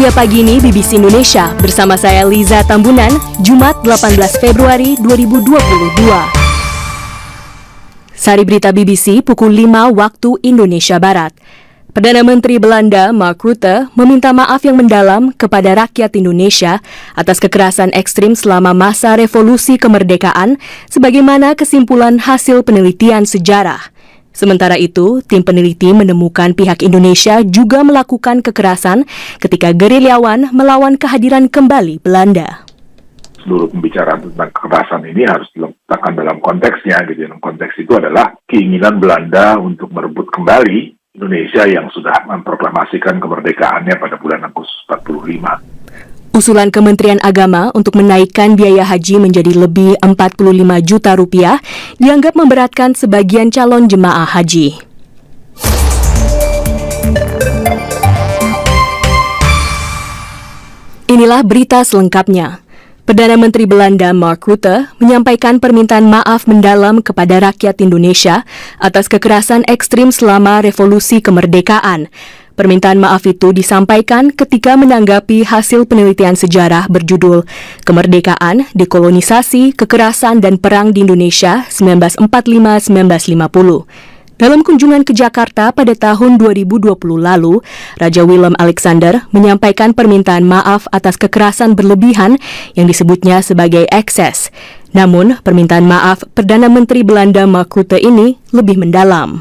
Buya Pagi ini BBC Indonesia bersama saya Liza Tambunan, Jumat 18 Februari 2022. Sari berita BBC pukul 5 waktu Indonesia Barat. Perdana Menteri Belanda Mark Rutte meminta maaf yang mendalam kepada rakyat Indonesia atas kekerasan ekstrim selama masa revolusi kemerdekaan sebagaimana kesimpulan hasil penelitian sejarah. Sementara itu, tim peneliti menemukan pihak Indonesia juga melakukan kekerasan ketika gerilyawan melawan kehadiran kembali Belanda. Seluruh pembicaraan tentang kekerasan ini harus diletakkan dalam konteksnya. Gitu. Dalam konteks itu adalah keinginan Belanda untuk merebut kembali Indonesia yang sudah memproklamasikan kemerdekaannya pada bulan Agustus 45. Usulan Kementerian Agama untuk menaikkan biaya haji menjadi lebih 45 juta rupiah dianggap memberatkan sebagian calon jemaah haji. Inilah berita selengkapnya. Perdana Menteri Belanda Mark Rutte menyampaikan permintaan maaf mendalam kepada rakyat Indonesia atas kekerasan ekstrim selama revolusi kemerdekaan. Permintaan maaf itu disampaikan ketika menanggapi hasil penelitian sejarah berjudul Kemerdekaan, Dekolonisasi, Kekerasan dan Perang di Indonesia 1945-1950. Dalam kunjungan ke Jakarta pada tahun 2020 lalu, Raja Willem Alexander menyampaikan permintaan maaf atas kekerasan berlebihan yang disebutnya sebagai ekses. Namun, permintaan maaf Perdana Menteri Belanda Mark Rutte ini lebih mendalam.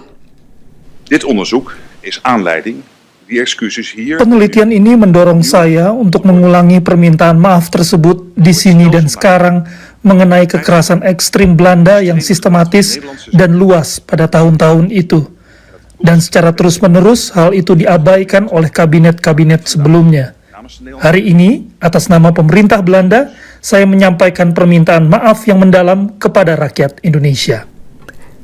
Dit onderzoek is aanleiding. Penelitian ini mendorong saya untuk mengulangi permintaan maaf tersebut di sini dan sekarang mengenai kekerasan ekstrim Belanda yang sistematis dan luas pada tahun-tahun itu. Dan secara terus-menerus hal itu diabaikan oleh kabinet-kabinet sebelumnya. Hari ini, atas nama pemerintah Belanda, saya menyampaikan permintaan maaf yang mendalam kepada rakyat Indonesia.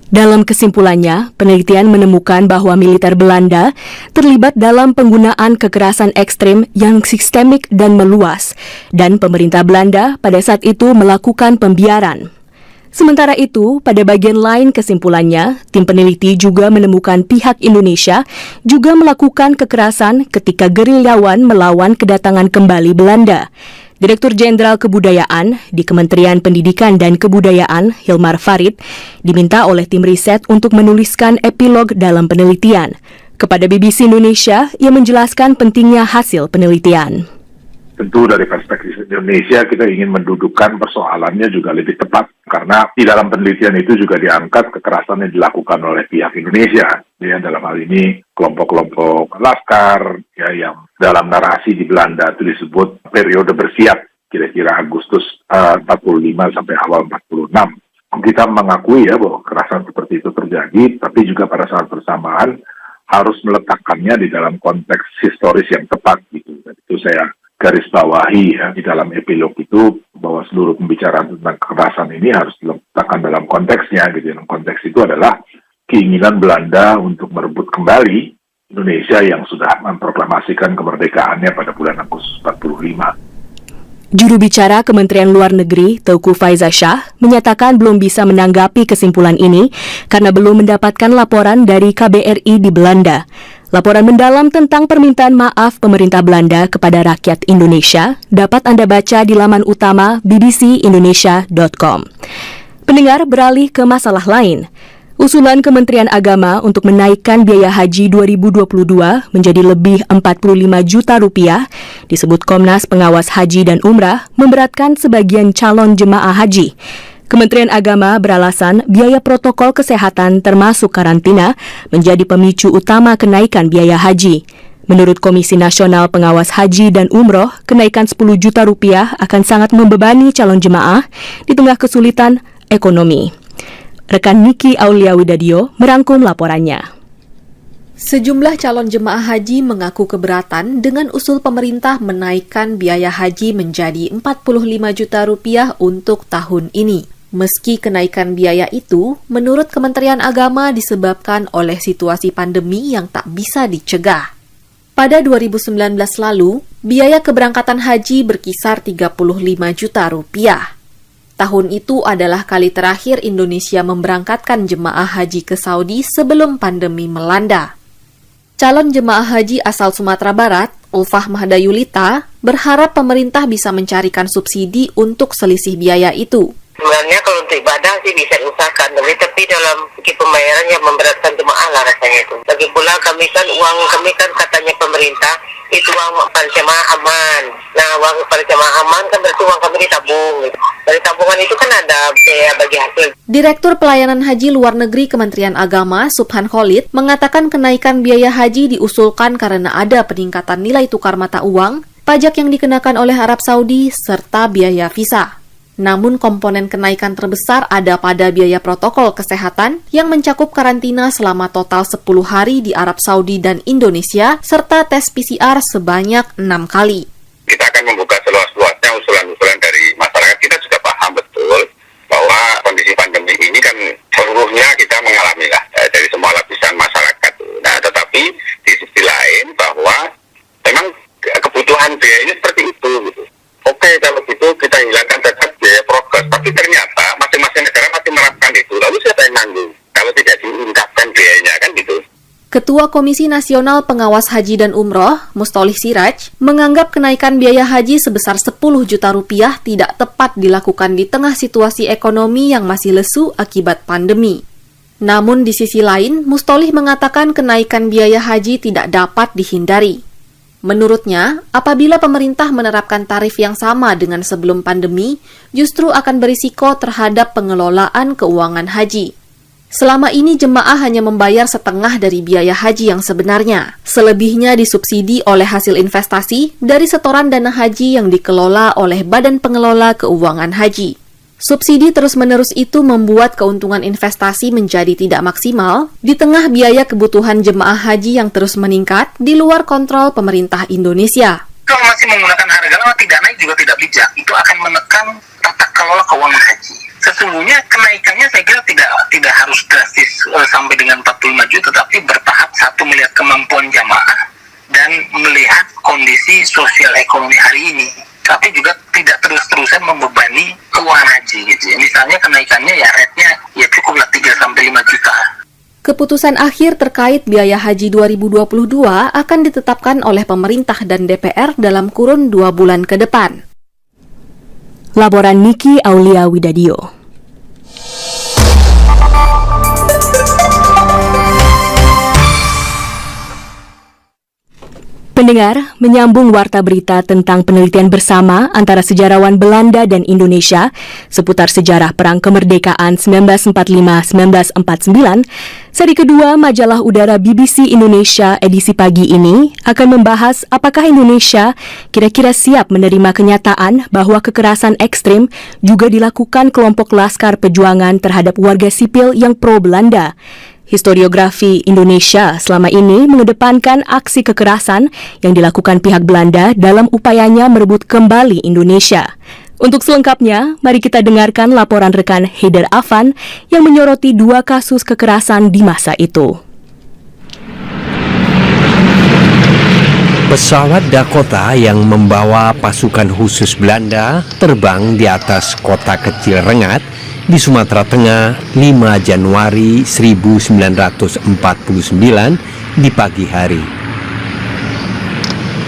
Dalam kesimpulannya, penelitian menemukan bahwa militer Belanda terlibat dalam penggunaan kekerasan ekstrem yang sistemik dan meluas, dan pemerintah Belanda pada saat itu melakukan pembiaran. Sementara itu, pada bagian lain kesimpulannya, tim peneliti juga menemukan pihak Indonesia juga melakukan kekerasan ketika gerilyawan melawan kedatangan kembali Belanda. Direktur Jenderal Kebudayaan di Kementerian Pendidikan dan Kebudayaan, Hilmar Farid, diminta oleh tim riset untuk menuliskan epilog dalam penelitian. Kepada BBC Indonesia, ia menjelaskan pentingnya hasil penelitian. Tentu dari perspektif Indonesia kita ingin mendudukkan persoalannya juga lebih tepat karena di dalam penelitian itu juga diangkat kekerasan yang dilakukan oleh pihak Indonesia. Ya, dalam hal ini kelompok-kelompok laskar ya, yang dalam narasi di Belanda itu disebut periode bersiap kira-kira Agustus 45 sampai awal 46. Kita mengakui ya bahwa kekerasan seperti itu terjadi, tapi juga pada saat bersamaan harus meletakkannya di dalam konteks historis yang tepat gitu. Dan itu saya garis bawahi ya, di dalam epilog itu bahwa seluruh pembicaraan tentang kekerasan ini harus diletakkan dalam konteksnya. Gitu. Dalam konteks itu adalah keinginan Belanda untuk merebut kembali Indonesia yang sudah memproklamasikan kemerdekaannya pada bulan Agustus 45. Juru bicara Kementerian Luar Negeri, Teuku Faiza Shah, menyatakan belum bisa menanggapi kesimpulan ini karena belum mendapatkan laporan dari KBRI di Belanda. Laporan mendalam tentang permintaan maaf pemerintah Belanda kepada rakyat Indonesia dapat Anda baca di laman utama bbcindonesia.com. Pendengar, beralih ke masalah lain. Usulan Kementerian Agama untuk menaikkan biaya haji 2022 menjadi lebih 45 juta rupiah disebut Komnas Pengawas Haji dan Umrah memberatkan sebagian calon jemaah haji. Kementerian Agama beralasan biaya protokol kesehatan termasuk karantina menjadi pemicu utama kenaikan biaya haji. Menurut Komisi Nasional Pengawas Haji dan Umroh, kenaikan 10 juta rupiah akan sangat membebani calon jemaah di tengah kesulitan ekonomi. Rekan Niki Auliawidadio merangkum laporannya. Sejumlah calon jemaah haji mengaku keberatan dengan usul pemerintah menaikkan biaya haji menjadi 45 juta rupiah untuk tahun ini. Meski kenaikan biaya itu, menurut Kementerian Agama disebabkan oleh situasi pandemi yang tak bisa dicegah. Pada 2019 lalu, biaya keberangkatan haji berkisar 35 juta rupiah. Tahun itu adalah kali terakhir Indonesia memberangkatkan jemaah haji ke Saudi sebelum pandemi melanda. Calon jemaah haji asal Sumatera Barat Ulfah Mahdayulita berharap pemerintah bisa mencarikan subsidi untuk selisih biaya itu. Sebenarnya kalau untuk ibadah sih bisa usahakan, tapi dalam segi pembayaran yang memberatkan jemaah lah rasanya itu. Lagi pula kami kan uang kami kan katanya pemerintah itu uang para jemaah aman. Nah uang para jemaah aman kan berarti uang kami ditabung. Dari tabungan itu kan ada biaya bagi hasil. Direktur Pelayanan Haji Luar Negeri Kementerian Agama Subhan Khalid mengatakan kenaikan biaya haji diusulkan karena ada peningkatan nilai tukar mata uang, pajak yang dikenakan oleh Arab Saudi, serta biaya visa. Namun komponen kenaikan terbesar ada pada biaya protokol kesehatan yang mencakup karantina selama total 10 hari di Arab Saudi dan Indonesia, serta tes PCR sebanyak 6 kali. Kita akan membuka seluas-luasnya usulan-usulan dari masyarakat. Kita sudah paham betul bahwa kondisi pandemi ini kan seluruhnya kita mengalami lah dari semua lapisan masyarakat. Nah, tetapi di sisi lain bahwa memang kebutuhan biaya ini seperti itu gitu. Oke, kalau gitu kita hilangkan tetap biaya prokes, tapi ternyata masing-masing negara masih menerapkan itu. Lalu siapa yang nanggung? Kalau tidak diungkapkan biayanya kan gitu. Ketua Komisi Nasional Pengawas Haji dan Umroh, Mustolih Siraj, menganggap kenaikan biaya haji sebesar 10 juta rupiah tidak tepat dilakukan di tengah situasi ekonomi yang masih lesu akibat pandemi. Namun di sisi lain, Mustolih mengatakan kenaikan biaya haji tidak dapat dihindari. Menurutnya, apabila pemerintah menerapkan tarif yang sama dengan sebelum pandemi, justru akan berisiko terhadap pengelolaan keuangan haji. Selama ini jemaah hanya membayar setengah dari biaya haji yang sebenarnya. Selebihnya disubsidi oleh hasil investasi dari setoran dana haji yang dikelola oleh Badan Pengelola Keuangan Haji. Subsidi terus-menerus itu membuat keuntungan investasi menjadi tidak maksimal di tengah biaya kebutuhan jemaah haji yang terus meningkat di luar kontrol pemerintah Indonesia. Kalau masih menggunakan harga lama tidak naik juga tidak bijak, itu akan menekan tata kelola keuangan haji. Sesungguhnya kenaikannya saya kira tidak harus drastis sampai dengan 45 juta, tetapi bertahap satu melihat kemampuan jamaah dan melihat kondisi sosial ekonomi hari ini. Tapi juga tidak terus-terusan membebani keuangan haji gitu ya. Misalnya kenaikannya ya rate-nya ya cukuplah 3-5 juta. Keputusan akhir terkait biaya haji 2022 akan ditetapkan oleh pemerintah dan DPR dalam kurun 2 bulan ke depan. Laporan Niki Aulia Widadio. Pendengar, menyambung warta berita tentang penelitian bersama antara sejarawan Belanda dan Indonesia seputar sejarah Perang Kemerdekaan 1945-1949, seri kedua majalah udara BBC Indonesia edisi pagi ini akan membahas apakah Indonesia kira-kira siap menerima kenyataan bahwa kekerasan ekstrim juga dilakukan kelompok Laskar Perjuangan terhadap warga sipil yang pro-Belanda. Historiografi Indonesia selama ini mengedepankan aksi kekerasan yang dilakukan pihak Belanda dalam upayanya merebut kembali Indonesia. Untuk selengkapnya, mari kita dengarkan laporan rekan Haider Afan yang menyoroti 2 kasus kekerasan di masa itu. Pesawat Dakota yang membawa pasukan khusus Belanda terbang di atas kota kecil Rengat di Sumatera Tengah 5 Januari 1949 di pagi hari.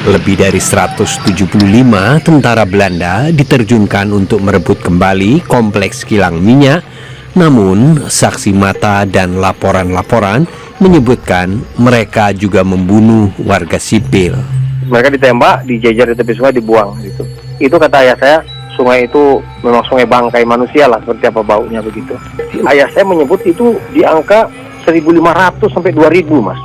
Lebih dari 175 tentara Belanda diterjunkan untuk merebut kembali kompleks kilang minyak, namun saksi mata dan laporan-laporan menyebutkan mereka juga membunuh warga sipil. Mereka ditembak, dijejer di tepi sungai, dibuang gitu. Itu kata ayah saya, sungai itu memang sungai bangkai manusia lah, seperti apa baunya begitu. Ayah saya menyebut itu di angka 1.500 sampai 2.000 mas.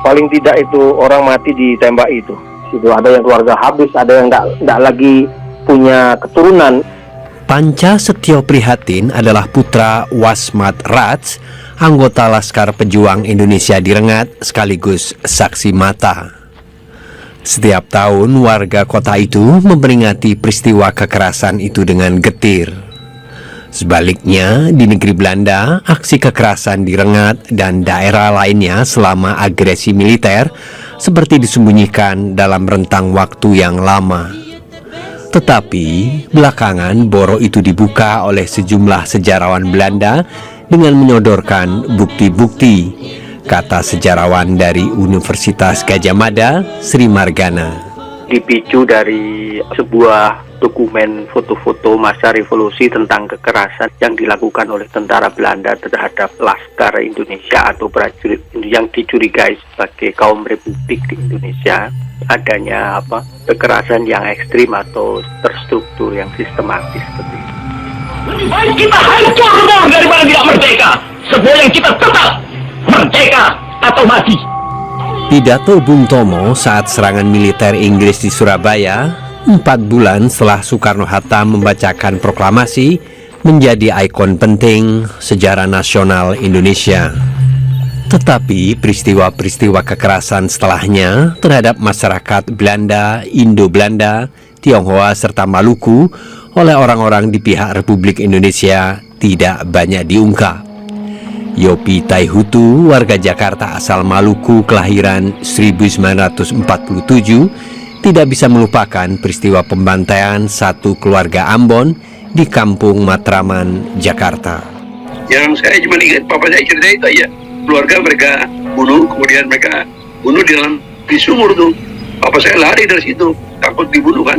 Paling tidak itu orang mati ditembak itu. Itu ada yang keluarga habis, ada yang enggak lagi punya keturunan. Panca Setio Prihatin adalah putra Wasmat Rats, anggota Laskar Pejuang Indonesia di Rengat sekaligus saksi mata. Setiap tahun warga kota itu memperingati peristiwa kekerasan itu dengan getir. Sebaliknya, di negeri Belanda, aksi kekerasan di Rengat dan daerah lainnya selama agresi militer seperti disembunyikan dalam rentang waktu yang lama. Tetapi, belakangan boro itu dibuka oleh sejumlah sejarawan Belanda dengan menyodorkan bukti-bukti, kata sejarawan dari Universitas Gadjah Mada, Sri Margana. dipicu dari sebuah dokumen foto-foto masa revolusi tentang kekerasan yang dilakukan oleh tentara Belanda terhadap Laskar Indonesia atau prajurit yang dicurigai sebagai kaum republik di Indonesia. Adanya kekerasan yang ekstrim atau terstruktur yang sistematis seperti itu. Lebih baik kita hancur daripada tidak merdeka. Semua yang kita tetap merdeka atau mati. Pidato Bung Tomo saat serangan militer Inggris di Surabaya 4 bulan setelah Soekarno-Hatta membacakan proklamasi menjadi ikon penting sejarah nasional Indonesia. Tetapi peristiwa-peristiwa kekerasan setelahnya terhadap masyarakat Belanda, Indo-Belanda, Tionghoa serta Maluku oleh orang-orang di pihak Republik Indonesia tidak banyak diungkap. Yopi Taihutu, warga Jakarta asal Maluku kelahiran 1947, tidak bisa melupakan peristiwa pembantaian satu keluarga Ambon di Kampung Matraman, Jakarta. Yang saya cuma ingat papa saya cerita itu aja. Keluarga mereka bunuh, kemudian mereka bunuh di sumur tuh. Papa saya lari dari situ, takut dibunuh kan.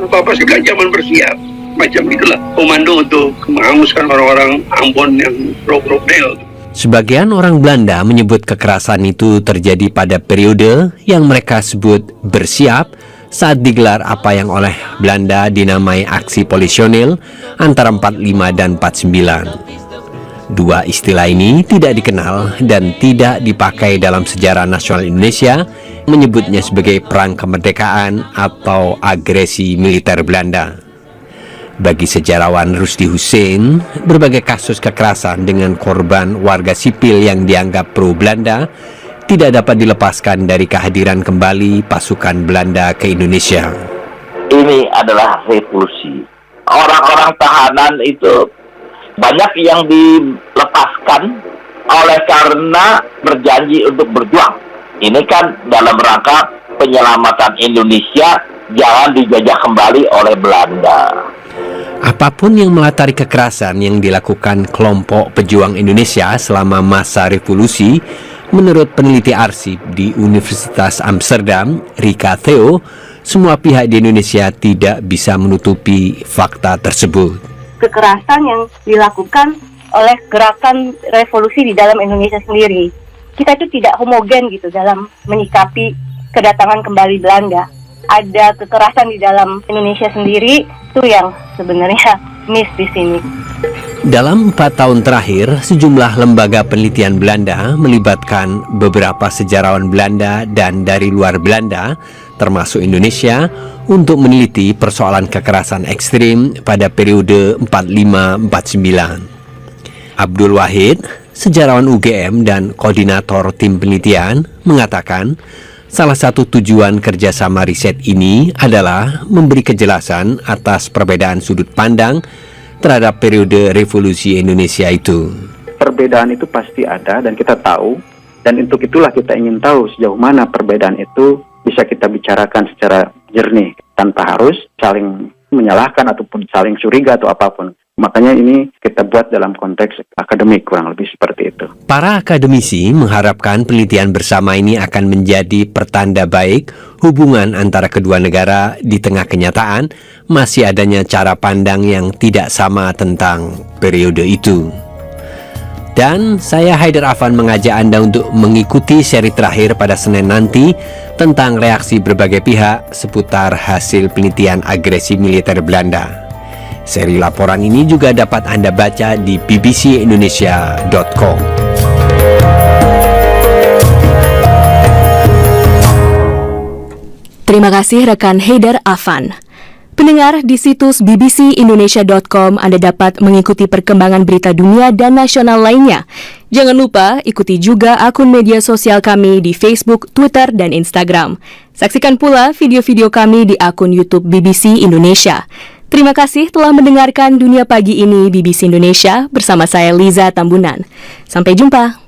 Papa saya kan zaman bersiap, macam itulah komando untuk menghanguskan orang-orang Ambon yang Rockdale. Sebagian orang Belanda menyebut kekerasan itu terjadi pada periode yang mereka sebut bersiap saat digelar apa yang oleh Belanda dinamai aksi polisionil antara 45 dan 49. Dua istilah ini tidak dikenal dan tidak dipakai dalam sejarah nasional Indonesia, menyebutnya sebagai perang kemerdekaan atau agresi militer Belanda. Bagi sejarawan Rusdi Hussein, berbagai kasus kekerasan dengan korban warga sipil yang dianggap pro-Belanda tidak dapat dilepaskan dari kehadiran kembali pasukan Belanda ke Indonesia. Ini adalah revolusi. Orang-orang tahanan itu banyak yang dilepaskan oleh karena berjanji untuk berjuang. Ini kan dalam rangka penyelamatan Indonesia jangan dijajah kembali oleh Belanda. Apapun yang melatari kekerasan yang dilakukan kelompok pejuang Indonesia selama masa revolusi, menurut peneliti arsip di Universitas Amsterdam, Rika Theo, semua pihak di Indonesia tidak bisa menutupi fakta tersebut. Kekerasan yang dilakukan oleh gerakan revolusi di dalam Indonesia sendiri. Kita itu tidak homogen gitu dalam menyikapi kedatangan kembali Belanda. Ada kekerasan di dalam Indonesia sendiri, itu yang sebenarnya miss di sini. Dalam 4 tahun terakhir, sejumlah lembaga penelitian Belanda melibatkan beberapa sejarawan Belanda dan dari luar Belanda, termasuk Indonesia, untuk meneliti persoalan kekerasan ekstrim pada periode 45-49. Abdul Wahid, sejarawan UGM dan koordinator tim penelitian, mengatakan salah satu tujuan kerjasama riset ini adalah memberi kejelasan atas perbedaan sudut pandang terhadap periode revolusi Indonesia itu. Perbedaan itu pasti ada dan kita tahu, dan untuk itulah kita ingin tahu sejauh mana perbedaan itu bisa kita bicarakan secara jernih tanpa harus saling menyalahkan ataupun saling curiga atau apapun. Makanya ini kita buat dalam konteks akademik, kurang lebih seperti itu. Para akademisi mengharapkan penelitian bersama ini akan menjadi pertanda baik hubungan antara kedua negara di tengah kenyataan masih adanya cara pandang yang tidak sama tentang periode itu. Dan saya Haider Afan mengajak Anda untuk mengikuti seri terakhir pada Senin nanti tentang reaksi berbagai pihak seputar hasil penelitian agresi militer Belanda. Seri laporan ini juga dapat Anda baca di bbcindonesia.com. Terima kasih rekan Haider Afan. Pendengar, di situs bbcindonesia.com Anda dapat mengikuti perkembangan berita dunia dan nasional lainnya. Jangan lupa ikuti juga akun media sosial kami di Facebook, Twitter, dan Instagram. Saksikan pula video-video kami di akun YouTube BBC Indonesia. Terima kasih telah mendengarkan Dunia Pagi ini BBC Indonesia bersama saya Liza Tambunan. Sampai jumpa.